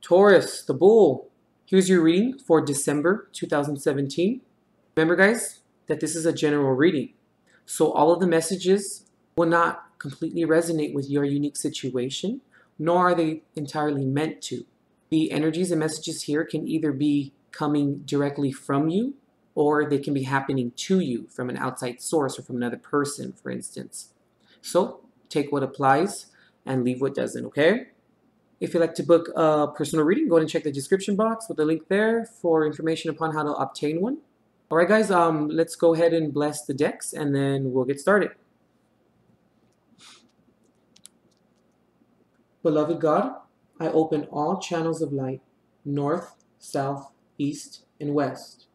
Taurus, the bull. Here's your reading for December 2017. Remember, guys, that this is a general reading. So all of the messages will not completely resonate with your unique situation, nor are they entirely meant to. The energies and messages here can either be coming directly from you, or they can be happening to you from an outside source or from another person, for instance. So take what applies and leave what doesn't, okay? If you'd like to book a personal reading, go ahead and check the description box with the link there for information upon how to obtain one. All right, guys, let's go ahead and bless the decks, and then we'll get started. Beloved God, I open all channels of light, north, south, east, and west.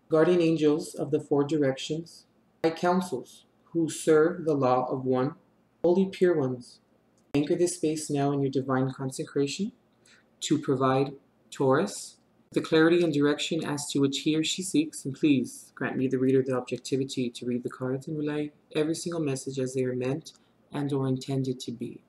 Guardian angels of the four directions, my counsels who serve the law of one, holy pure ones, anchor this space now in your divine consecration to provide Taurus the clarity and direction as to which he or she seeks, and please grant me, the reader, the objectivity to read the cards and relay every single message as they are meant and or intended to be.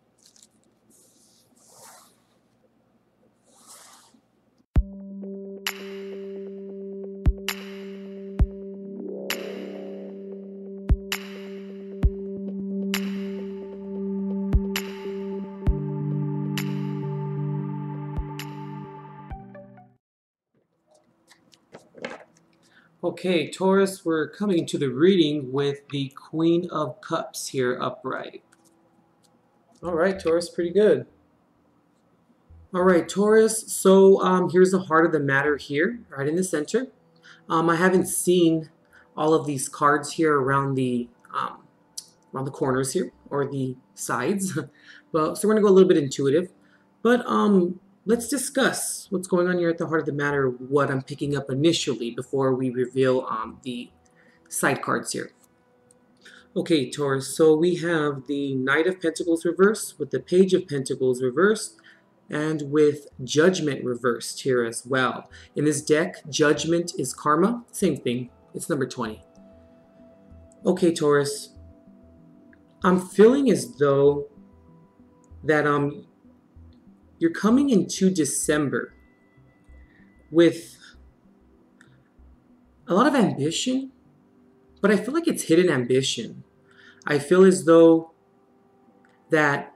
Okay, Taurus, we're coming to the reading with the Queen of Cups here upright. All right, Taurus, pretty good. All right, Taurus, so here's the heart of the matter here, right in the center. I haven't seen all of these cards here around the corners here, or the sides. Well, so we're going to go a little bit intuitive. But let's discuss what's going on here at the heart of the matter, what I'm picking up initially before we reveal the side cards here. Okay, Taurus, so we have the Knight of Pentacles reversed with the Page of Pentacles reversed and with Judgment reversed here as well. In this deck, Judgment is karma, same thing, it's number 20. Okay, Taurus, I'm feeling as though that you're coming into December with a lot of ambition, but I feel like it's hidden ambition. I feel as though that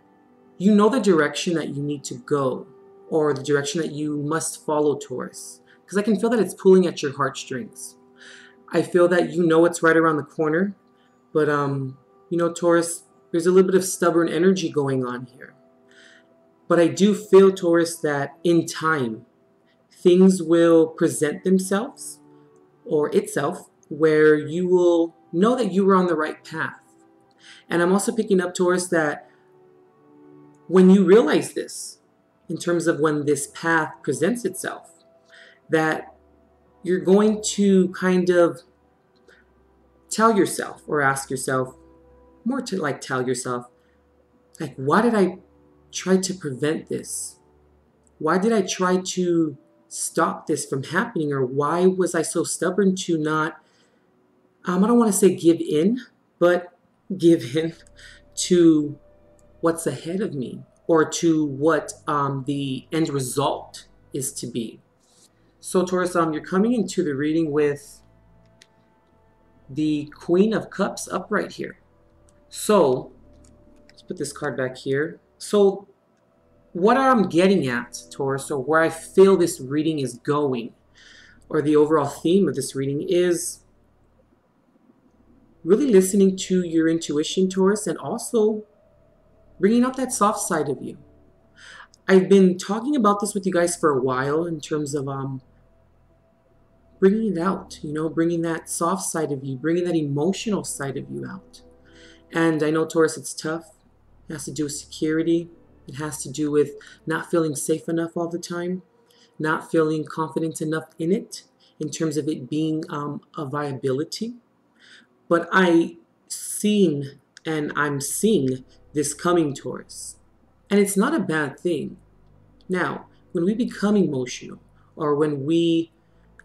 you know the direction that you need to go, or the direction that you must follow, Taurus, because I can feel that it's pulling at your heartstrings. I feel that you know it's right around the corner, but you know, Taurus, there's a little bit of stubborn energy going on here. But I do feel, Taurus, that in time, things will present themselves, or itself, where you will know that you were on the right path. And I'm also picking up, Taurus, that when you realize this, in terms of when this path presents itself, that you're going to kind of tell yourself, or ask yourself, more to like tell yourself, like, why did I try to prevent this? Why did I try to stop this from happening? Or why was I so stubborn to not, I don't want to say give in, but give in to what's ahead of me, or to what the end result is to be. So Taurus, you're coming into the reading with the Queen of Cups upright here. So let's put this card back here. So what I'm getting at, Taurus, or where I feel this reading is going, or the overall theme of this reading, is really listening to your intuition, Taurus, and also bringing out that soft side of you. I've been talking about this with you guys for a while in terms of bringing it out, you know, bringing that soft side of you, bringing that emotional side of you out. And I know, Taurus, it's tough. It has to do with security. It has to do with not feeling safe enough all the time, not feeling confident enough in it, in terms of it being a viability. But I'm seeing this coming, Taurus. And it's not a bad thing. Now, when we become emotional, or when we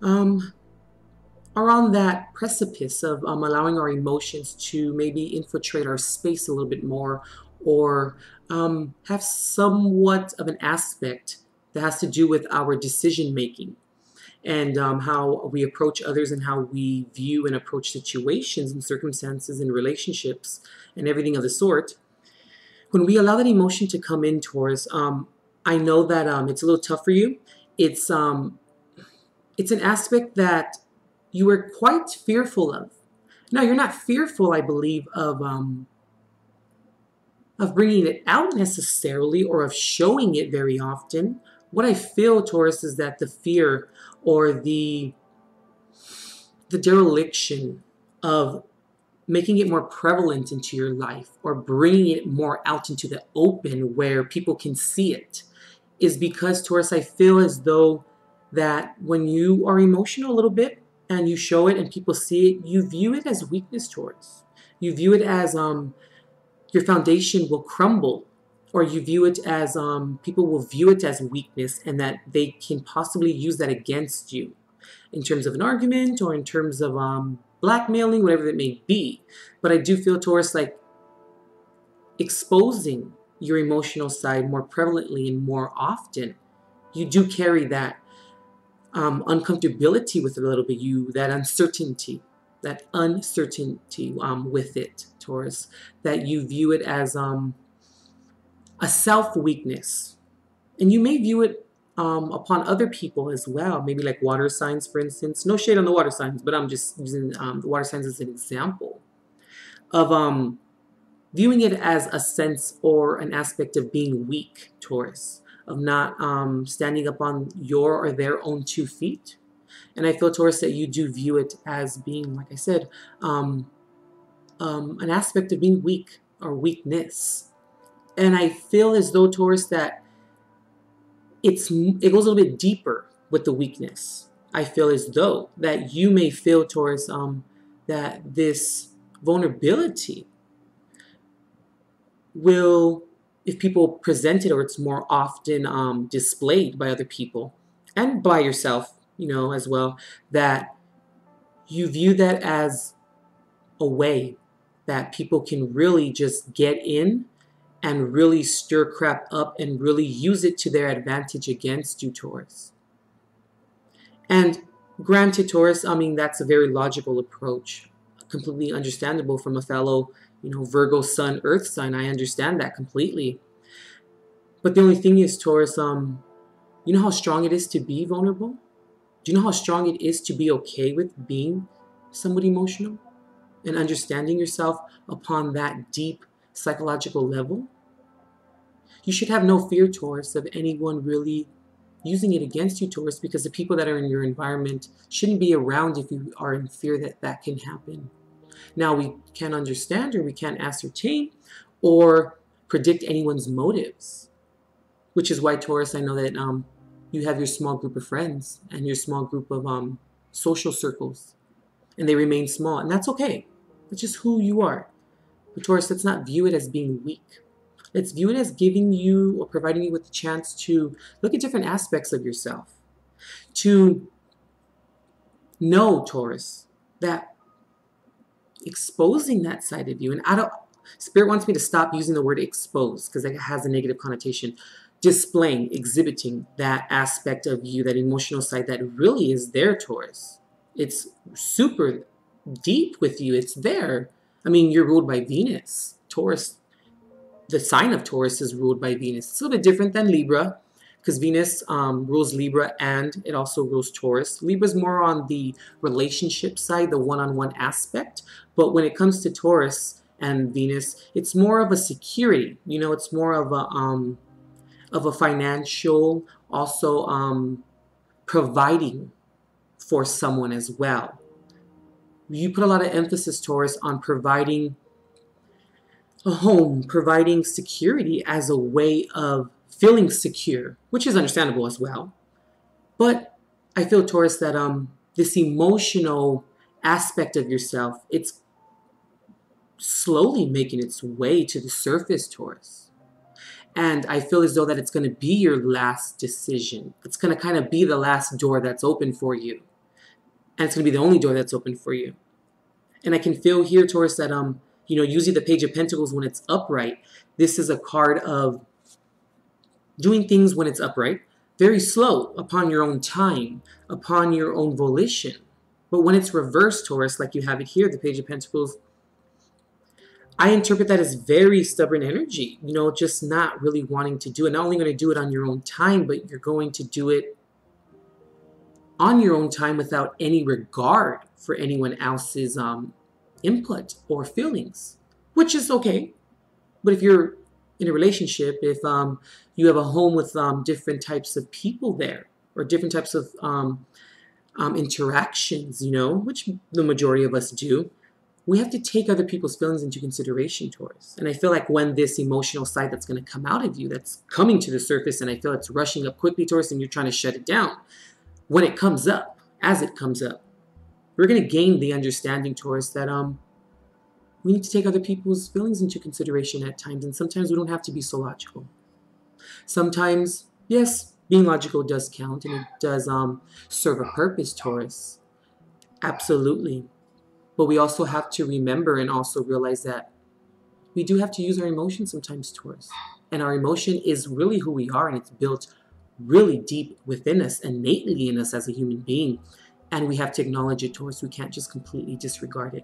are on that precipice of allowing our emotions to maybe infiltrate our space a little bit more, or have somewhat of an aspect that has to do with our decision making and how we approach others and how we view and approach situations and circumstances and relationships and everything of the sort. When we allow that emotion to come in, Taurus, I know that it's a little tough for you. It's an aspect that you were quite fearful of. Now, you're not fearful, I believe, of bringing it out necessarily or of showing it very often. What I feel, Taurus, is that the fear or the dereliction of making it more prevalent into your life or bringing it more out into the open where people can see it is because, Taurus, I feel as though that when you are emotional a little bit and you show it and people see it, you view it as weakness, Taurus. You view it as your foundation will crumble, or you view it as people will view it as weakness and that they can possibly use that against you in terms of an argument or in terms of blackmailing, whatever it may be. But I do feel, Taurus, like exposing your emotional side more prevalently and more often, you do carry that uncomfortability with it a little bit, that uncertainty with it, Taurus, that you view it as a self-weakness. And you may view it upon other people as well, maybe like water signs, for instance. No shade on the water signs, but I'm just using the water signs as an example of viewing it as a sense or an aspect of being weak, Taurus, of not standing up on your or their own 2 feet. And I feel, Taurus, that you do view it as being, like I said, an aspect of being weak or weakness. And I feel as though, Taurus, that it goes a little bit deeper with the weakness. I feel as though that you may feel, Taurus, that this vulnerability will, if people present it or it's more often displayed by other people and by yourself, as well, that you view that as a way that people can really just get in and really stir crap up and really use it to their advantage against you, Taurus. And granted, Taurus, I mean, that's a very logical approach, completely understandable from a fellow, Virgo Sun Earth sign. I understand that completely. But the only thing is, Taurus, you know how strong it is to be vulnerable? Do you know how strong it is to be okay with being somewhat emotional and understanding yourself upon that deep psychological level? You should have no fear, Taurus, of anyone really using it against you, Taurus, because the people that are in your environment shouldn't be around if you are in fear that that can happen. Now, we can't understand or we can't ascertain or predict anyone's motives, which is why, Taurus, I know that you have your small group of friends and your small group of social circles, and they remain small, and that's okay. That's just who you are. But Taurus, let's not view it as being weak. Let's view it as giving you or providing you with the chance to look at different aspects of yourself, to know, Taurus, that exposing that side of you, and Spirit wants me to stop using the word expose because it has a negative connotation. Displaying, exhibiting that aspect of you, that emotional side that really is there, Taurus. It's super deep with you. It's there. I mean, you're ruled by Venus. Taurus, the sign of Taurus is ruled by Venus. It's a little bit different than Libra because Venus rules Libra and it also rules Taurus. Libra is more on the relationship side, the one-on-one aspect. But when it comes to Taurus and Venus, it's more of a security. It's more of a financial, also providing for someone as well. You put a lot of emphasis, Taurus, on providing a home, providing security as a way of feeling secure, which is understandable as well. But I feel, Taurus, that this emotional aspect of yourself, it's slowly making its way to the surface, Taurus. And I feel as though that it's going to be your last decision. It's going to kind of be the last door that's open for you. And it's going to be the only door that's open for you. And I can feel here, Taurus, that, usually the Page of Pentacles, when it's upright, this is a card of doing things when it's upright, very slow upon your own time, upon your own volition. But when it's reversed, Taurus, like you have it here, the Page of Pentacles, I interpret that as very stubborn energy, you know, just not really wanting to do it. Not only going to do it on your own time, but you're going to do it on your own time without any regard for anyone else's input or feelings, which is okay. But if you're in a relationship, if you have a home with different types of people there, or different types of interactions, you know, which the majority of us do, we have to take other people's feelings into consideration, Taurus. And I feel like when this emotional side that's going to come out of you, that's coming to the surface, and I feel it's rushing up quickly, Taurus, and you're trying to shut it down, when it comes up, as it comes up, we're going to gain the understanding, Taurus, that we need to take other people's feelings into consideration at times, and sometimes we don't have to be so logical. Sometimes, yes, being logical does count, and it does serve a purpose, Taurus. Absolutely. But we also have to remember and also realize that we do have to use our emotions sometimes, Taurus. And our emotion is really who we are, and it's built really deep within us, innately in us as a human being. And we have to acknowledge it, Taurus. We can't just completely disregard it.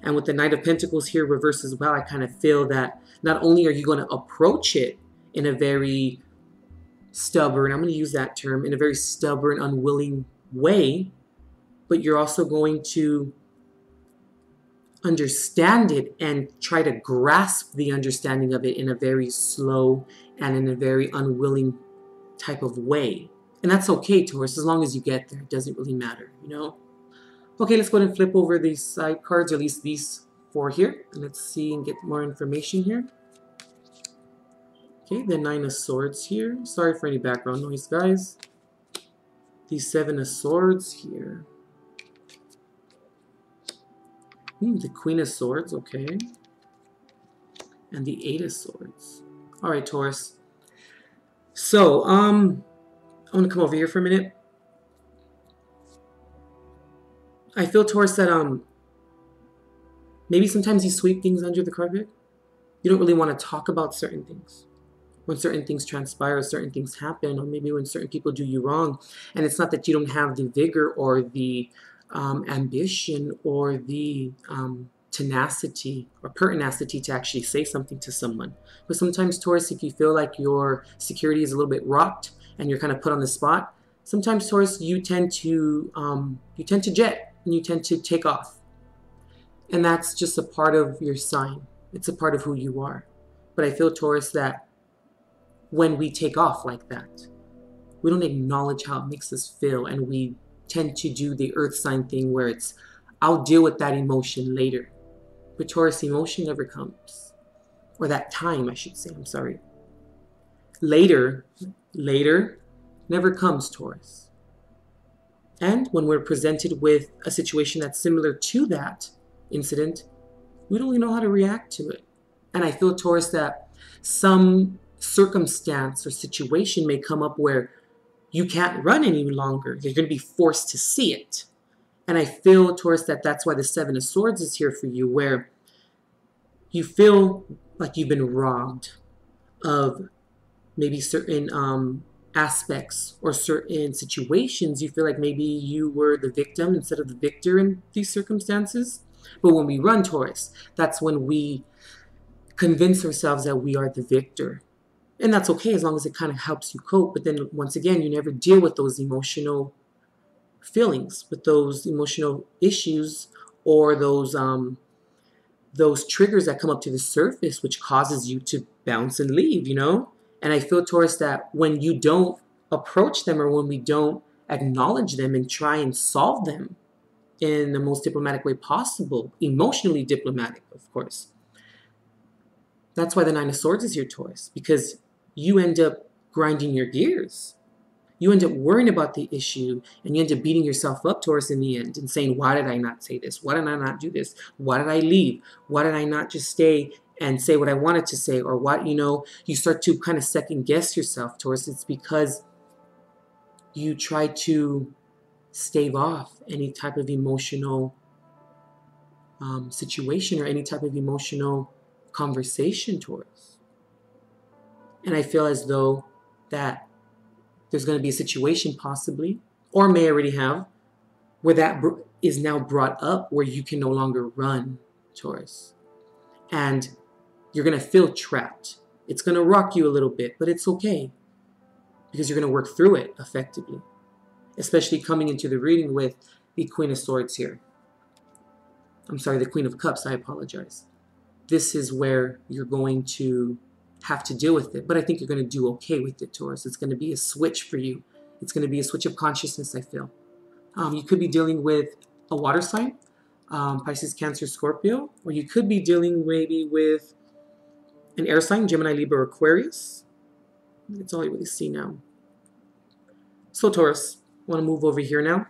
And with the Knight of Pentacles here reversed as well, I kind of feel that not only are you going to approach it in a very stubborn, I'm going to use that term, in a very stubborn, unwilling way, but you're also going to understand it and try to grasp the understanding of it in a very slow and in a very unwilling type of way. And that's okay, Taurus, as long as you get there. It doesn't really matter, you know? Okay, let's go ahead and flip over these side cards, or at least these four here, and let's see and get more information here. Okay, the Nine of Swords here. Sorry for any background noise, guys. The Seven of Swords here. The Queen of Swords, okay. And the Eight of Swords. All right, Taurus. So, I want to come over here for a minute. I feel, Taurus, that maybe sometimes you sweep things under the carpet. You don't really want to talk about certain things. When certain things transpire, certain things happen, or maybe when certain people do you wrong. And it's not that you don't have the vigor or the ambition or the tenacity or pertinacity to actually say something to someone. But sometimes, Taurus, if you feel like your security is a little bit rocked and you're kind of put on the spot, sometimes, Taurus, you tend to jet and you tend to take off. And that's just a part of your sign. It's a part of who you are. But I feel, Taurus, that when we take off like that, we don't acknowledge how it makes us feel, and we tend to do the earth sign thing where it's, I'll deal with that emotion later. But Taurus, emotion never comes. Or that time, I should say, I'm sorry. Later never comes, Taurus. And when we're presented with a situation that's similar to that incident, we don't really know how to react to it. And I feel, Taurus, that some circumstance or situation may come up where you can't run any longer. You're going to be forced to see it. And I feel, Taurus, that that's why the Seven of Swords is here for you, where you feel like you've been robbed of maybe certain aspects or certain situations. You feel like maybe you were the victim instead of the victor in these circumstances. But when we run, Taurus, that's when we convince ourselves that we are the victor. And that's okay as long as it kind of helps you cope. But then once again, you never deal with those emotional feelings, with those emotional issues, or those triggers that come up to the surface, which causes you to bounce and leave, you know? And I feel, Taurus, that when you don't approach them, or when we don't acknowledge them and try and solve them in the most diplomatic way possible, emotionally diplomatic, of course. That's why the Nine of Swords is here, Taurus, because you end up grinding your gears. You end up worrying about the issue, and you end up beating yourself up, Taurus, in the end, and saying, why did I not say this? Why did I not do this? Why did I leave? Why did I not just stay and say what I wanted to say? Or what, you know, you start to kind of second guess yourself, Taurus. It's because you try to stave off any type of emotional situation or any type of emotional conversation, Taurus. And I feel as though that There's going to be a situation possibly, or may already have, where that is now brought up where you can no longer run, Taurus. And you're going to feel trapped. It's going to rock you a little bit, but it's okay because you're going to work through it effectively, especially coming into the reading with the Queen of Swords here. I'm sorry, the Queen of Cups, I apologize. This is where you're going to have to deal with it, but I think you're going to do okay with it, Taurus. It's going to be a switch for you. It's going to be a switch of consciousness, I feel. You could be dealing with a water sign, Pisces, Cancer, Scorpio, or you could be dealing maybe with an air sign, Gemini, Libra, or Aquarius. That's all I really see now. So Taurus, I want to move over here now.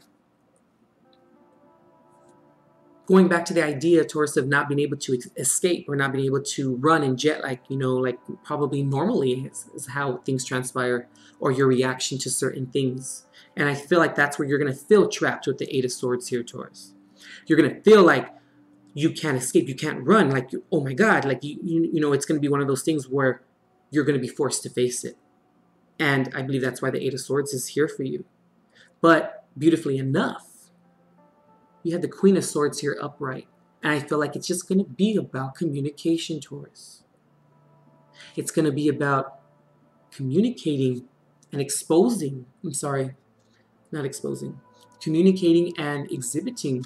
Going back to the idea, Taurus, of not being able to escape or not being able to run and jet like, you know, like probably normally is how things transpire, or your reaction to certain things. And I feel like that's where you're going to feel trapped with the Eight of Swords here, Taurus. You're going to feel like you can't escape, you can't run, like, oh my God, like, you know, it's going to be one of those things where you're going to be forced to face it. And I believe that's why the Eight of Swords is here for you. But beautifully enough, you have the Queen of Swords here upright. And I feel like it's just going to be about communication, Taurus. It's going to be about communicating and exposing, communicating and exhibiting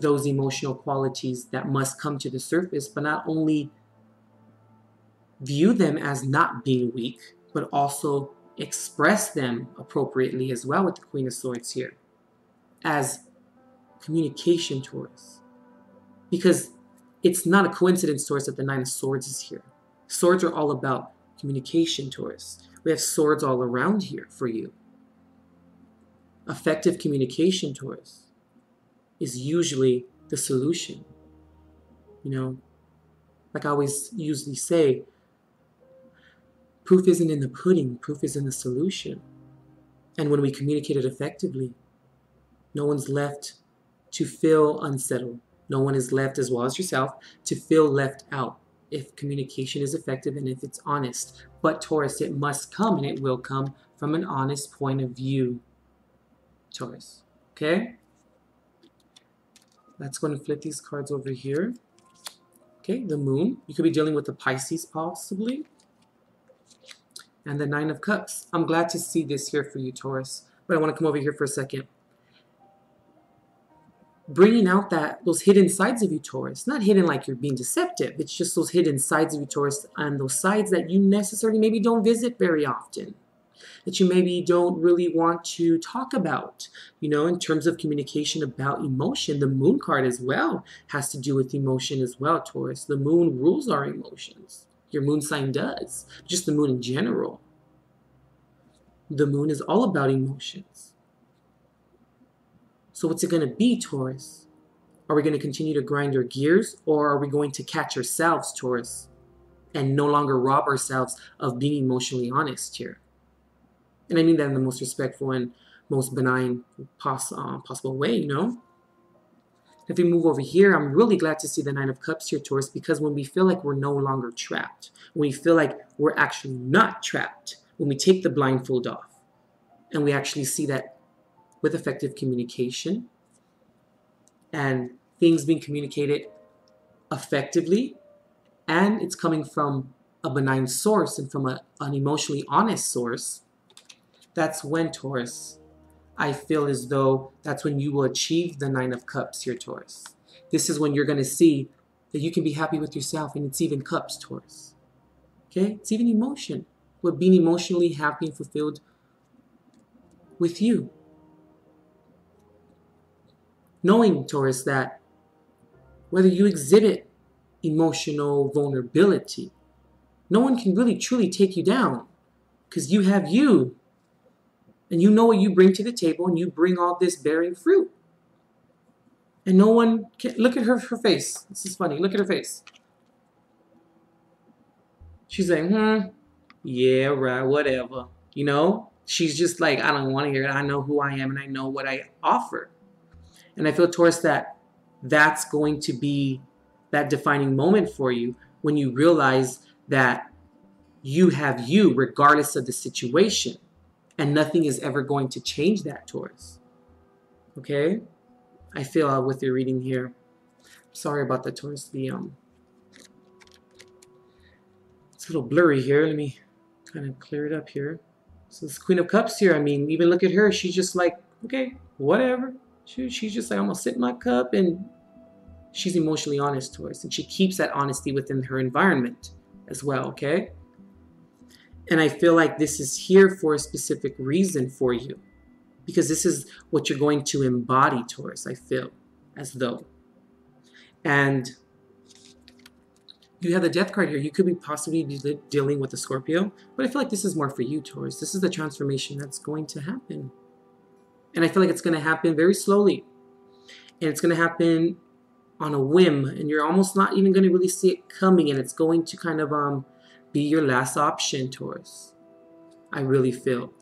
those emotional qualities that must come to the surface, but not only view them as not being weak, but also express them appropriately as well with the Queen of Swords here as communication, Taurus. Because it's not a coincidence, Taurus, that the Nine of Swords is here. Swords are all about communication, Taurus. We have swords all around here for you. Effective communication, Taurus, is usually the solution. You know, like I always usually say, proof isn't in the pudding, proof is in the solution. And when we communicate it effectively, no one's left to feel unsettled. No one is left, as well as yourself, to feel left out if communication is effective and if it's honest. But Taurus, it must come, and it will come from an honest point of view, Taurus. Okay? That's going to flip these cards over here. Okay, the Moon. You could be dealing with the Pisces possibly. And the Nine of Cups. I'm glad to see this here for you, Taurus. But I want to come over here for a second. Bringing out those hidden sides of you, Taurus. Not hidden like you're being deceptive. It's just those hidden sides of you, Taurus, and those sides that you necessarily maybe don't visit very often, that you maybe don't really want to talk about, you know, in terms of communication about emotion. The Moon card as well has to do with emotion as well, Taurus. The Moon rules our emotions. Your Moon sign does. Just the Moon in general. The Moon is all about emotions. So what's it going to be, Taurus? Are we going to continue to grind our gears, or are we going to catch ourselves, Taurus, and no longer rob ourselves of being emotionally honest here? And I mean that in the most respectful and most benign possible way, you know? If we move over here, I'm really glad to see the Nine of Cups here, Taurus, because when we feel like we're no longer trapped, when we feel like we're actually not trapped, when we take the blindfold off, and we actually see that with effective communication and things being communicated effectively, and it's coming from a benign source and from an emotionally honest source, that's when, Taurus, I feel as though that's when you will achieve the Nine of Cups here, Taurus. This is when you're going to see that you can be happy with yourself, and it's even cups, Taurus. Okay? It's even emotion. But being emotionally happy and fulfilled with you. Knowing, Taurus, that whether you exhibit emotional vulnerability, no one can really truly take you down, because you have you. And you know what you bring to the table, and you bring all this bearing fruit. And no one can... Look at her face. This is funny. Look at her face. She's like, yeah, right, whatever. You know? She's just like, I don't want to hear it. I know who I am, and I know what I offer. And I feel, Taurus, that that's going to be that defining moment for you when you realize that you have you regardless of the situation. And nothing is ever going to change that, Taurus. Okay? I feel with your reading here. Sorry about that, Taurus. It's a little blurry here. Let me kind of clear it up here. So this Queen of Cups here, I mean, even look at her. She's just like, okay, whatever. She's just like, I'm going to sit in my cup. And she's emotionally honest, Taurus. And she keeps that honesty within her environment as well, okay? And I feel like this is here for a specific reason for you. Because this is what you're going to embody, Taurus, I feel, as though. And you have the Death card here. You could be possibly dealing with a Scorpio, but I feel like this is more for you, Taurus. This is the transformation that's going to happen. And I feel like it's going to happen very slowly. And it's going to happen on a whim, and you're almost not even going to really see it coming, and it's going to kind of be your last option, Taurus. I really feel.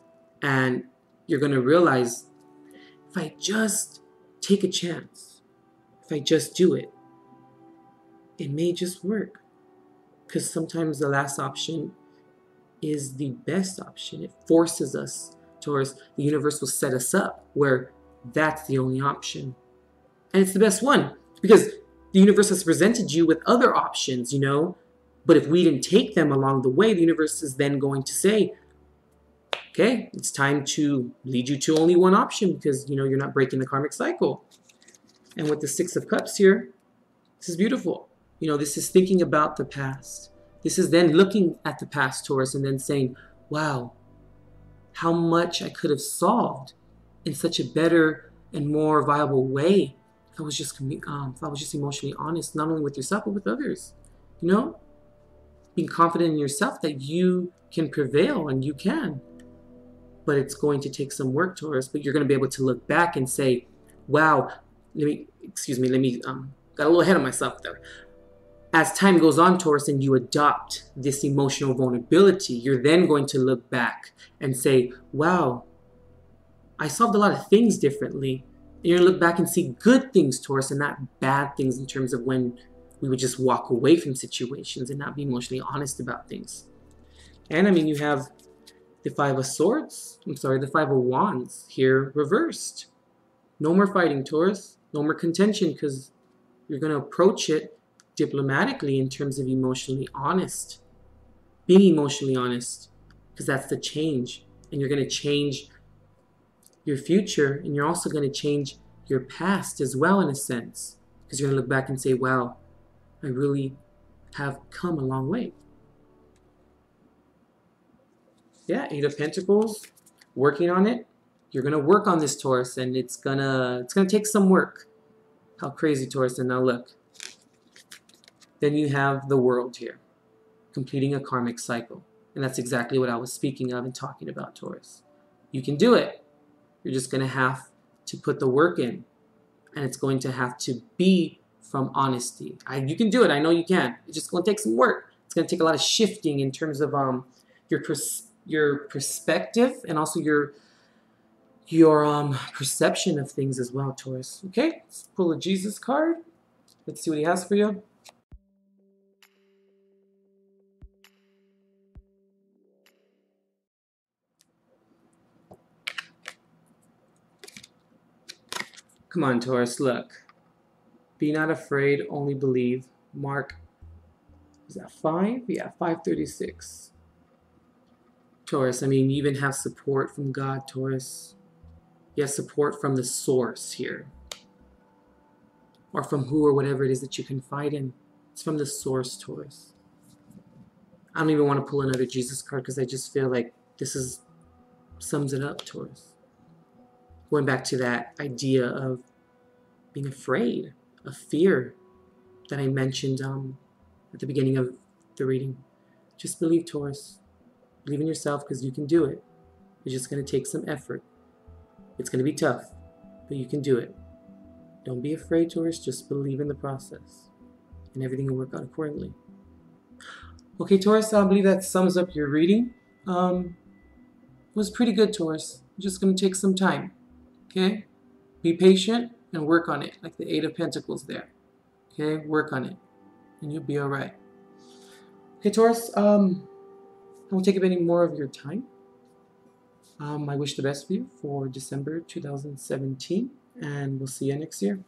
And you're going to realize, if I just take a chance, if I just do it, it may just work. Because sometimes the last option is the best option. It forces us towards, the universe will set us up where that's the only option. And it's the best one. Because the universe has presented you with other options, you know. But if we didn't take them along the way, the universe is then going to say, okay, it's time to lead you to only one option because, you know, you're not breaking the karmic cycle. And with the Six of Cups here, this is beautiful. You know, this is thinking about the past. This is then looking at the past, Taurus, and then saying, wow, how much I could have solved in such a better and more viable way if I was just emotionally honest, not only with yourself, but with others. You know, being confident in yourself that you can prevail and you can. But it's going to take some work, Taurus, but you're going to be able to look back and say, wow, got a little ahead of myself there. As time goes on, Taurus, and you adopt this emotional vulnerability, you're then going to look back and say, wow, I solved a lot of things differently. And you're going to look back and see good things, Taurus, and not bad things in terms of when we would just walk away from situations and not be emotionally honest about things. And I mean, you have the Five of Wands here reversed. No more fighting, Taurus. No more contention, because you're going to approach it diplomatically in terms of emotionally honest. Being emotionally honest, because that's the change. And you're going to change your future, and you're also going to change your past as well in a sense. Because you're going to look back and say, wow, I really have come a long way. Yeah, Eight of Pentacles, working on it. You're going to work on this, Taurus, and it's gonna take some work. How crazy, Taurus. And now look. Then you have the World here, completing a karmic cycle. And that's exactly what I was speaking of and talking about, Taurus. You can do it. You're just going to have to put the work in. And it's going to have to be from honesty. You can do it. I know you can. It's just going to take some work. It's going to take a lot of shifting in terms of your perspective and also your perception of things as well, Taurus. Okay, let's pull a Jesus card. Let's see what he has for you. Come on, Taurus, look. Be not afraid, only believe. Mark, is that 5? Yeah, 5:36. Taurus, I mean, you even have support from God, Taurus. You have support from the source here. Or from who or whatever it is that you confide in. It's from the source, Taurus. I don't even want to pull another Jesus card because I just feel like this sums it up, Taurus. Going back to that idea of being afraid, of fear that I mentioned at the beginning of the reading. Just believe, Taurus. Believe in yourself because you can do it. It's just going to take some effort. It's going to be tough, but you can do it. Don't be afraid, Taurus. Just believe in the process, and everything will work out accordingly. Okay, Taurus, I believe that sums up your reading. It was pretty good, Taurus. Just going to take some time. Okay? Be patient and work on it, like the Eight of Pentacles there. Okay? Work on it, and you'll be all right. Okay, Taurus, I won't take up any more of your time. I wish the best for you for December 2017, and we'll see you next year.